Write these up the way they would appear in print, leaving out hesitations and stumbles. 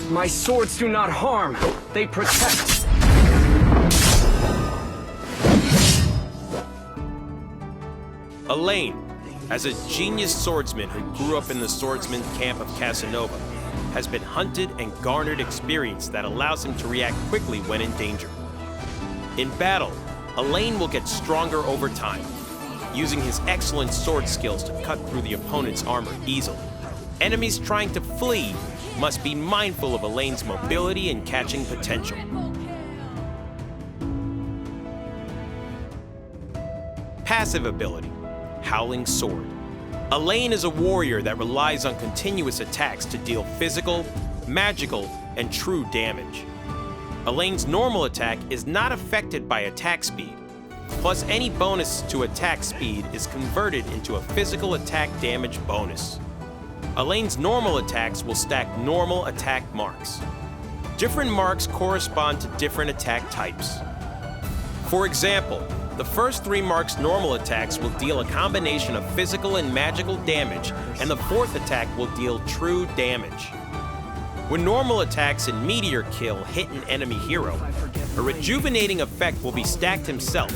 My swords do not harm, they protect. Elaine, as a genius swordsman who grew up in the swordsman camp of Casanova, has been hunted and garnered experience that allows him to react quickly when in danger. In battle, Elaine will get stronger over time, using his excellent sword skills to cut through the opponent's armor easily. Enemies trying to flee must be mindful of Elaine's mobility and catching potential. Passive ability, Howling Sword. Elaine is a warrior that relies on continuous attacks to deal physical, magical, and true damage. Elaine's normal attack is not affected by attack speed, plus any bonus to attack speed is converted into a physical attack damage bonus. Elaine's normal attacks will stack normal attack marks. Different marks correspond to different attack types. For example, the first 3 marks' normal attacks will deal a combination of physical and magical damage, and the 4th attack will deal true damage. When normal attacks and Meteor Kill hit an enemy hero, a rejuvenating effect will be stacked himself,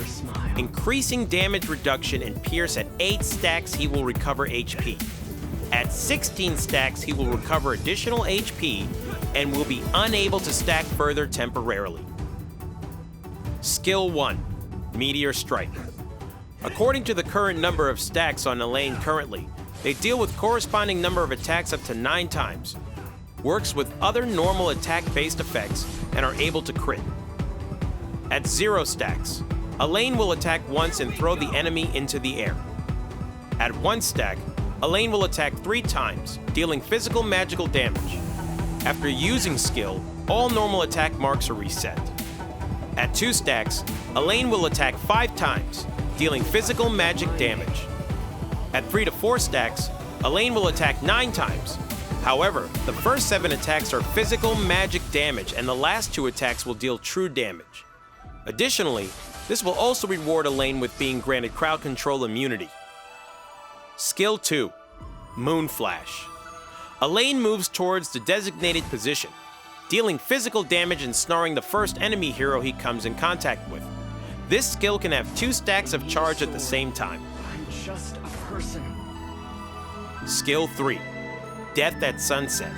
increasing damage reduction and pierce at 8 stacks he will recover HP. At 16 stacks he will recover additional HP and will be unable to stack further temporarily. Skill 1. Meteor Strike. According to the current number of stacks on Elaine currently, they deal with corresponding number of attacks up to 9 times, works with other normal attack-based effects, and are able to crit. At 0 stacks, Elaine will attack once and throw the enemy into the air. At 1 stack, Elaine will attack 3 times, dealing physical magical damage. After using skill, all normal attack marks are reset. At 2 stacks, Elaine will attack 5 times, dealing physical magic damage. At 3 to 4 stacks, Elaine will attack 9 times. However, the first 7 attacks are physical magic damage and the last 2 attacks will deal true damage. Additionally, this will also reward Elaine with being granted crowd control immunity. Skill 2. Moon Flash. Elaine moves towards the designated position, dealing physical damage and snarling the first enemy hero he comes in contact with. This skill can have 2 stacks of charge at the same time. I'm just a person. Skill 3. Death at Sunset.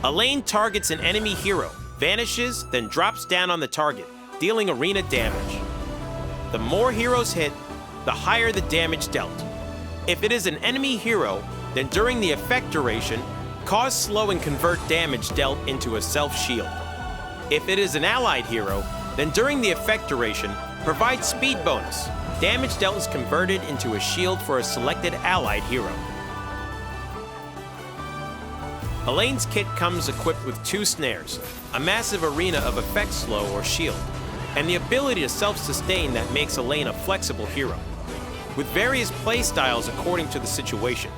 Elaine targets an enemy hero, vanishes, then drops down on the target, dealing arena damage. The more heroes hit, the higher the damage dealt. If it is an enemy hero, then during the effect duration, cause slow and convert damage dealt into a self-shield. If it is an allied hero, then during the effect duration, provide speed bonus. Damage dealt is converted into a shield for a selected allied hero. Elaine's kit comes equipped with 2 snares, a massive arena of effect slow or shield, and the ability to self-sustain that makes Elaine a flexible hero, with various playstyles according to the situation.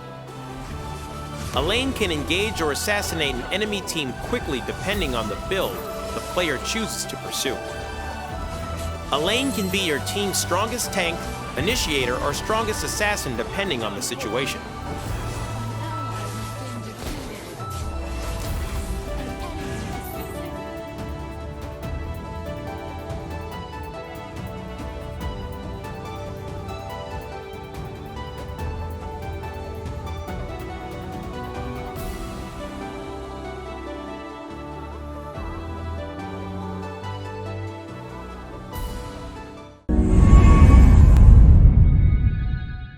Elaine can engage or assassinate an enemy team quickly depending on the build the player chooses to pursue. Elaine can be your team's strongest tank, initiator, or strongest assassin depending on the situation.